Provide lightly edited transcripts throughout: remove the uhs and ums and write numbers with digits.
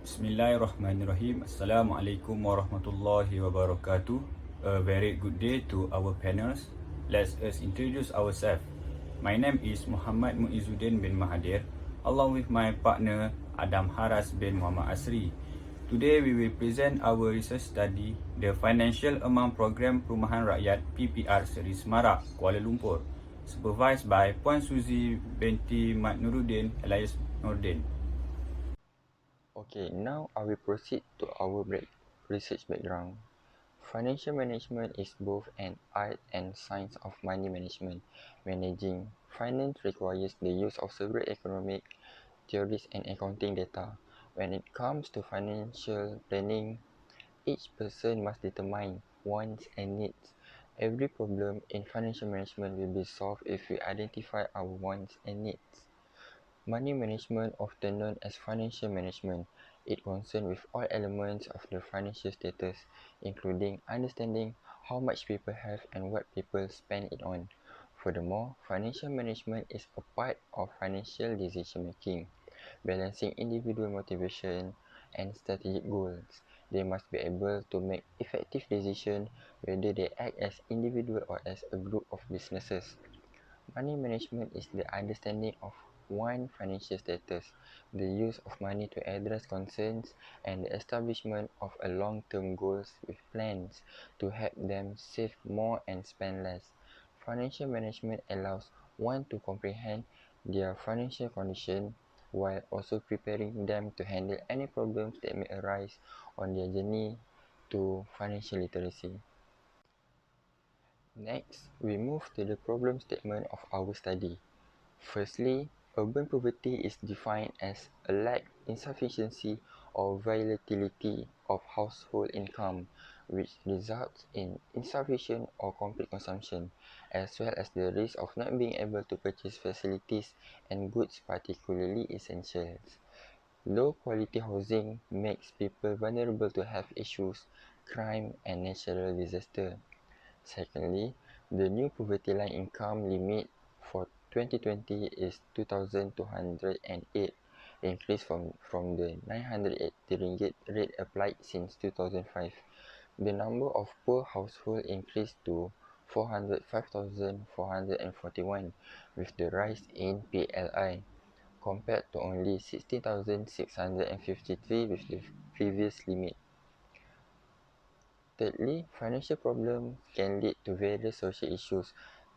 Bismillahirrahmanirrahim. Assalamualaikum warahmatullahi wabarakatuh. A very good day to our panels. Let us introduce ourselves. My name is Muhammad MUIZZUDDin bin Mahathir, along with my partner Adam HARRAZ bin Muhammad ASRI. Today we will present our research study, the Financial Amount Program Perumahan Rakyat PPR Seri Semarak, Kuala Lumpur, supervised by Puan SUZEI BINTI NURUDDIN alias NORDIN. Okay, now I will proceed to our research background. Financial management is both an art and science of money management. Managing finance requires the use of several economic theories and accounting data. When it comes to financial planning, each person must determine wants and needs. Every problem in financial management will be solved if we identify our wants and needs. Money management, often known as financial management, it concerns with all elements of the financial status, including understanding how much people have and what people spend it on. Furthermore, financial management is a part of financial decision making, balancing individual motivation and strategic goals. They must be able to make effective decisions whether they act as individual or as a group of businesses. Money management is the understanding of one's financial status, the use of money to address concerns, and the establishment of a long-term goals with plans to help them save more and spend less. Financial management allows one to comprehend their financial condition while also preparing them to handle any problems that may arise on their journey to financial literacy. Next, we move to the problem statement of our study. Firstly, urban poverty is defined as a lack, insufficiency, or volatility of household income, which results in insufficient or complete consumption, as well as the risk of not being able to purchase facilities and goods, particularly essentials. Low quality housing makes people vulnerable to health issues, crime, and natural disaster. Secondly, the new poverty line income limit for 2020 is 2,208, increase from the 980 ringgit rate applied since 2005. The number of poor households increased to 405,441 with the rise in PLI, compared to only 16,653 with the previous limit. Thirdly, financial problems can lead to various social issues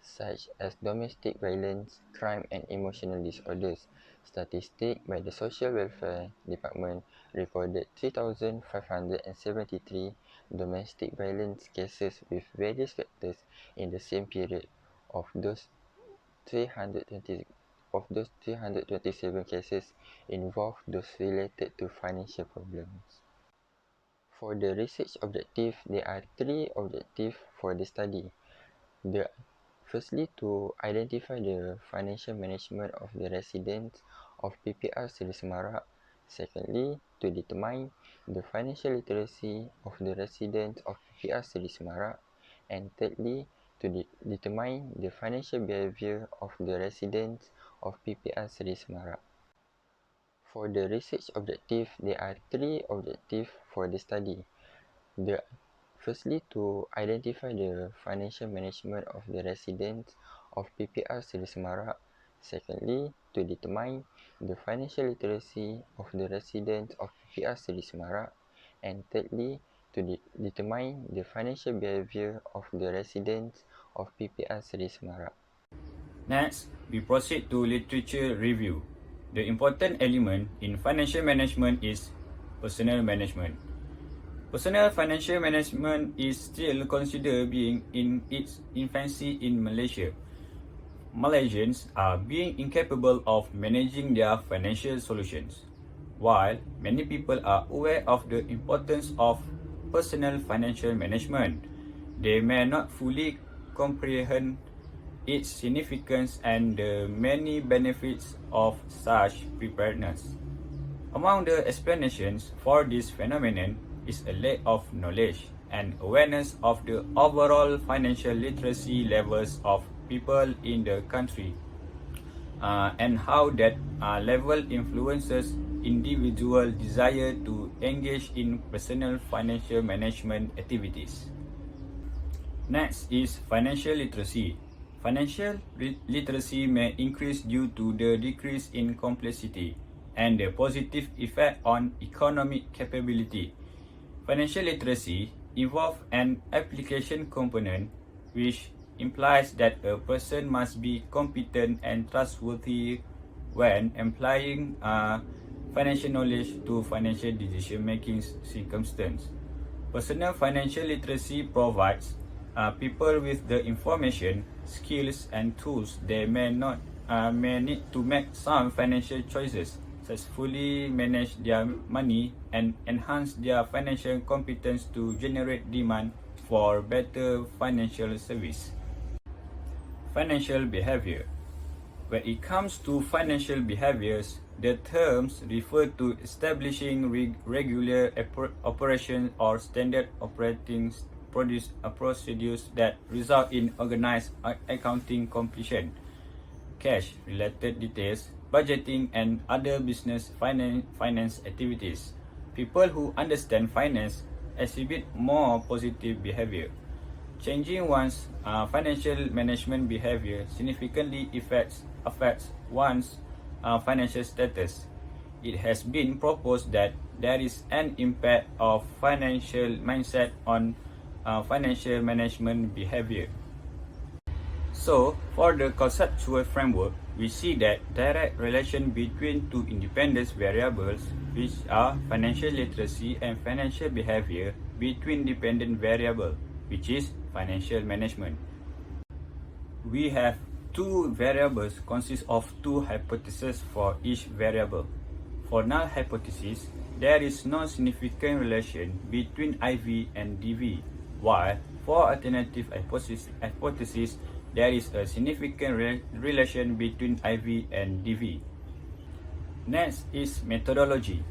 such as domestic violence, crime, and emotional disorders. Statistics by the Social Welfare Department recorded 3,573 domestic violence cases with various factors in the same period. Of those 327 cases involved those related to financial problems. For the research objective, there are three objectives for the study. Firstly, to identify the financial management of the residents of PPR Seri Semarak. Secondly, to determine the financial literacy of the residents of PPR Seri Semarak. And thirdly, to determine the financial behavior of the residents of PPR Seri Semarak. For the research objective, there are three objectives for the study. Firstly, to identify the financial management of the residents of PPR Seri Semarak. Secondly, to determine the financial literacy of the residents of PPR Seri Semarak. And thirdly, to determine the financial behavior of the residents of PPR Seri Semarak. Next, we proceed to literature review. The important element in financial management is personal management. Personal financial management is still considered being in its infancy in Malaysia. Malaysians are being incapable of managing their financial solutions. While many people are aware of the importance of personal financial management, they may not fully comprehend its significance and the many benefits of such preparedness. Among the explanations for this phenomenon is a lack of knowledge and awareness of the overall financial literacy levels of people in the country and how that level influences individual desire to engage in personal financial management activities. Next is financial literacy. Financial literacy may increase due to the decrease in complexity and the positive effect on economic capability. Financial literacy involves an application component which implies that a person must be competent and trustworthy when applying financial knowledge to financial decision-making circumstances. Personal financial literacy provides people with the information, skills, and tools they may need to make sound financial choices, successfully manage their money, and enhance their financial competence to generate demand for better financial service. Financial behavior. When it comes to financial behaviors, the terms refer to establishing regular operations or standard operating procedures that result in organized accounting completion, cash-related details, budgeting, and other business finance activities. People who understand finance exhibit more positive behavior. Changing one's financial management behavior significantly affects one's financial status. It has been proposed that there is an impact of financial mindset on financial management behavior. So, for the conceptual framework, we see that direct relation between two independent variables, which are financial literacy and financial behavior, between dependent variable, which is financial management. We have two variables consist of two hypotheses for each variable. For null hypothesis, there is no significant relation between IV and DV, while for alternative hypothesis, there is a significant relation between IV and DV. Next is methodology.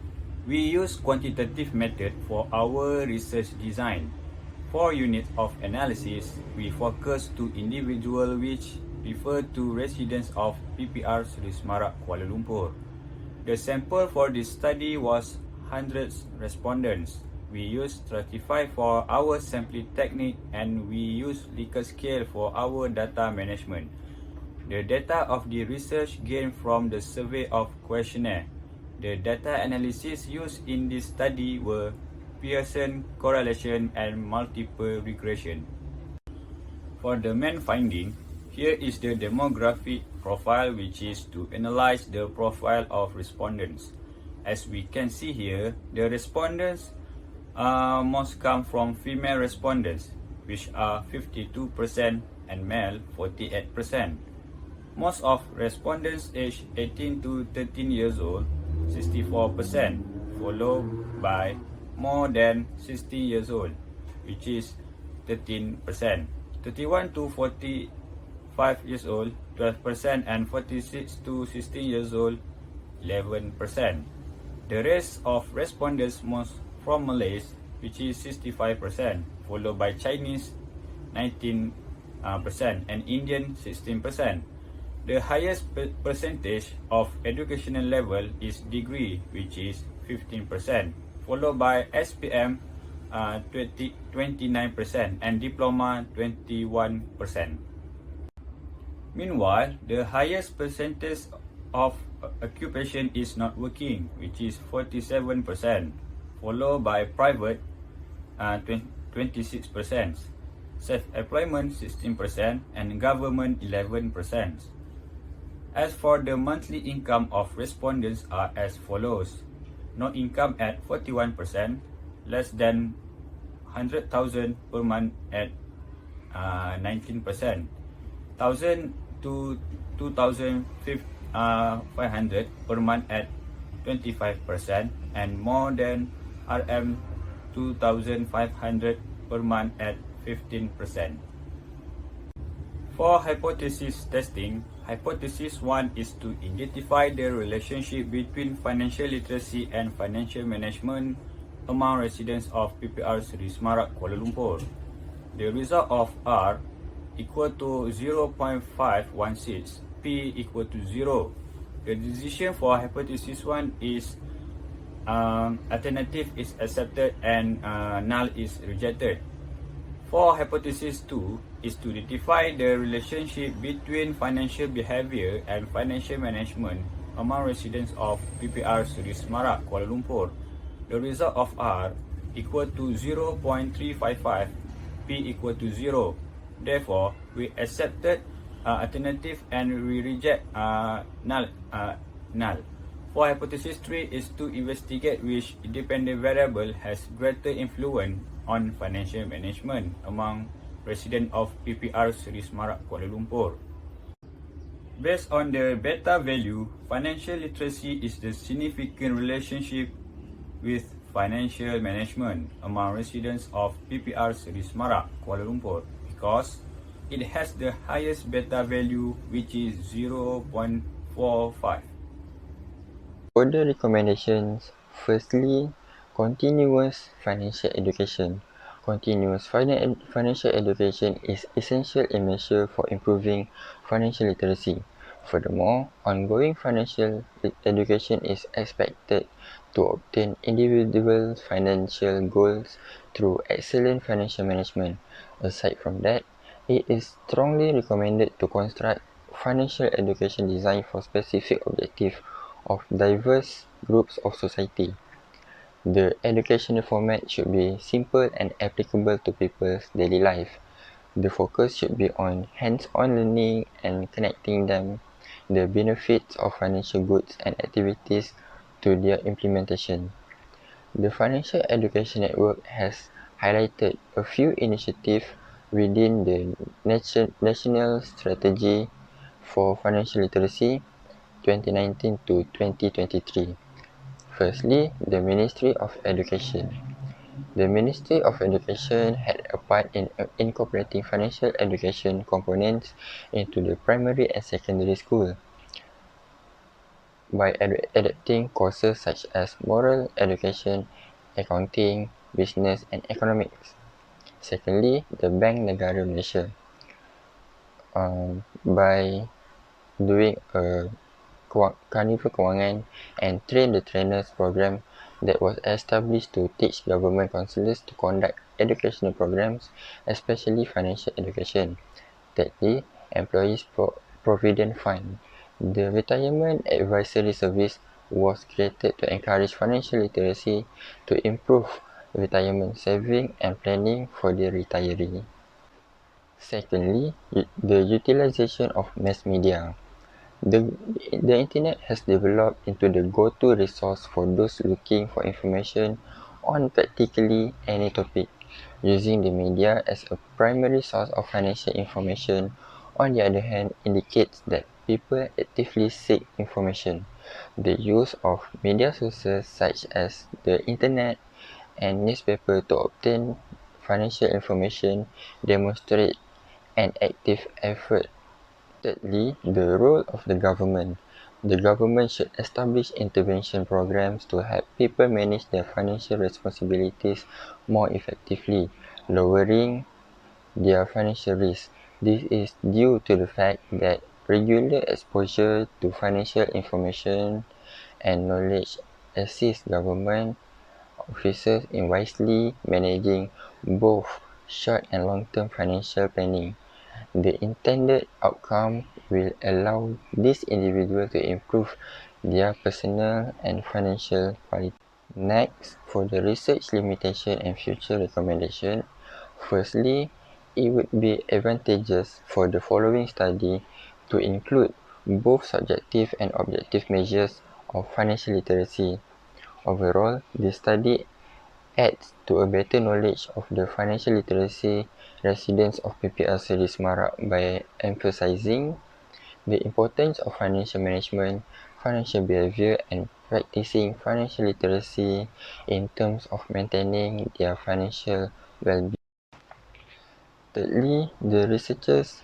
We use quantitative method for our research design. For units of analysis, we focus to individuals which refer to residents of PPR Semarak, Kuala Lumpur. The sample for this study was 100 respondents. We use stratify for our sampling technique and we use Likert scale for our data management. The data of the research gained from the survey of questionnaire. The data analysis used in this study were Pearson correlation and multiple regression. For the main finding, here is the demographic profile, which is to analyze the profile of respondents. As we can see here, the respondents most come from female respondents, which are 52% and male 48%. Most of respondents aged 18 to 13 years old, 64%, followed by more than 60 years old, which is 13%. 31 to 45 years old, 12%, and 46 to 16 years old, 11%. The rest of respondents most from Malays, which is 65%, followed by Chinese 19%, and Indian 16%. The highest percentage of educational level is degree, which is 15%, followed by SPM 29% and diploma 21%. Meanwhile, the highest percentage of occupation is not working, which is 47%, followed by private 26%, self-employment 16%, and government 11%. As for the monthly income of respondents are as follows: no income at 41%, less than 100,000 per month at 19%, 1,000 to 2,500 per month at 25%, and more than RM 2,500 per month at 15%. For hypothesis testing, hypothesis 1 is to identify the relationship between financial literacy and financial management among residents of PPR Seri Semarak, Kuala Lumpur. The result of R equal to 0.516, P equal to 0. The decision for hypothesis 1 is alternative is accepted and null is rejected. For hypothesis 2 is to identify the relationship between financial behavior and financial management among residents of PPR Seri Semarak, Kuala Lumpur. The result of R equal to 0.355, P equal to 0. Therefore, we accepted alternative and we reject null. For hypothesis 3 is to investigate which independent variable has greater influence on financial management among residents of PPR Seri Semarak, Kuala Lumpur. Based on the beta value, financial literacy is the significant relationship with financial management among residents of PPR Seri Semarak, Kuala Lumpur because it has the highest beta value, which is 0.45. Further recommendations. Firstly, continuous financial education. Continuous financial education is essential in measure for improving financial literacy. Furthermore, ongoing financial education is expected to obtain individual financial goals through excellent financial management. Aside from that, it is strongly recommended to construct financial education designed for specific objectives of diverse groups of society. The educational format should be simple and applicable to people's daily life. The focus should be on hands-on learning and connecting them the benefits of financial goods and activities to their implementation. The Financial Education Network has highlighted a few initiatives within the National Strategy for Financial Literacy 2019 to 2023. Firstly, the Ministry of Education. The Ministry of Education had a part in incorporating financial education components into the primary and secondary school by adapting courses such as moral education, accounting, business and economics. Secondly, the Bank Negara Malaysia. By doing a Carnival Kewangan and Train the Trainers program that was established to teach government councillors to conduct educational programs, especially financial education. Thirdly, Employees Provident Fund. The Retirement Advisory Service was created to encourage financial literacy to improve retirement saving and planning for the retiree. Secondly, the utilization of mass media. The internet has developed into the go-to resource for those looking for information on practically any topic. Using the media as a primary source of financial information, on the other hand, indicates that people actively seek information. The use of media sources such as the internet and newspaper to obtain financial information demonstrate an active effort. Thirdly, the role of the government. The government should establish intervention programs to help people manage their financial responsibilities more effectively, lowering their financial risk. This is due to the fact that regular exposure to financial information and knowledge assists government officers in wisely managing both short and long-term financial planning. The intended outcome will allow this individual to improve their personal and financial quality. Next, for the research limitation and future recommendation, firstly, it would be advantageous for the following study to include both subjective and objective measures of financial literacy. Overall, the study adds to a better knowledge of the financial literacy residents of PPR Seri Semarak by emphasizing the importance of financial management, financial behavior and practicing financial literacy in terms of maintaining their financial well-being. Thirdly, the researchers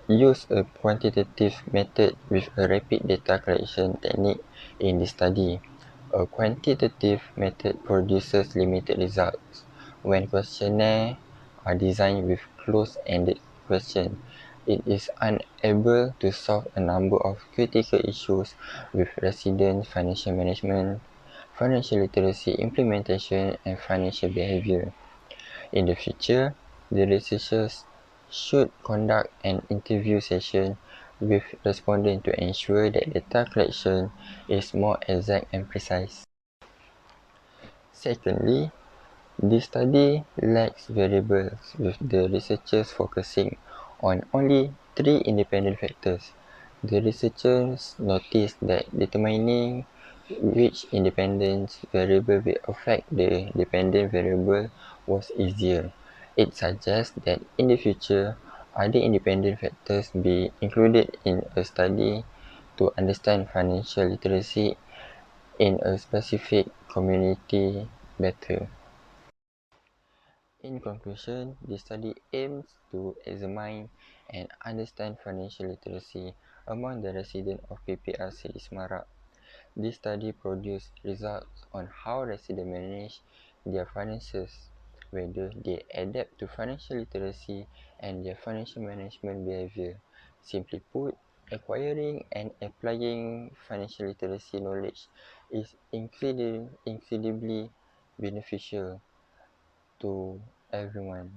use a quantitative method with a rapid data collection technique in the study. A quantitative method produces limited results. When questionnaires are designed with closed-ended questions, it is unable to solve a number of critical issues with resident financial management, financial literacy implementation, and financial behavior. In the future, the researchers should conduct an interview session with respondents to ensure that data collection is more exact and precise. Secondly, this study lacks variables, with the researchers focusing on only three independent factors. The researchers noticed that determining which independent variable will affect the dependent variable was easier. It suggests that in the future, other independent factors be included in a study to understand financial literacy in a specific community better. In conclusion, the study aims to examine and understand financial literacy among the residents of PPR Seri Semarak. This study produced results on how residents manage their finances, whether they adapt to financial literacy, and their financial management behavior. Simply put, acquiring and applying financial literacy knowledge is incredibly beneficial to everyone.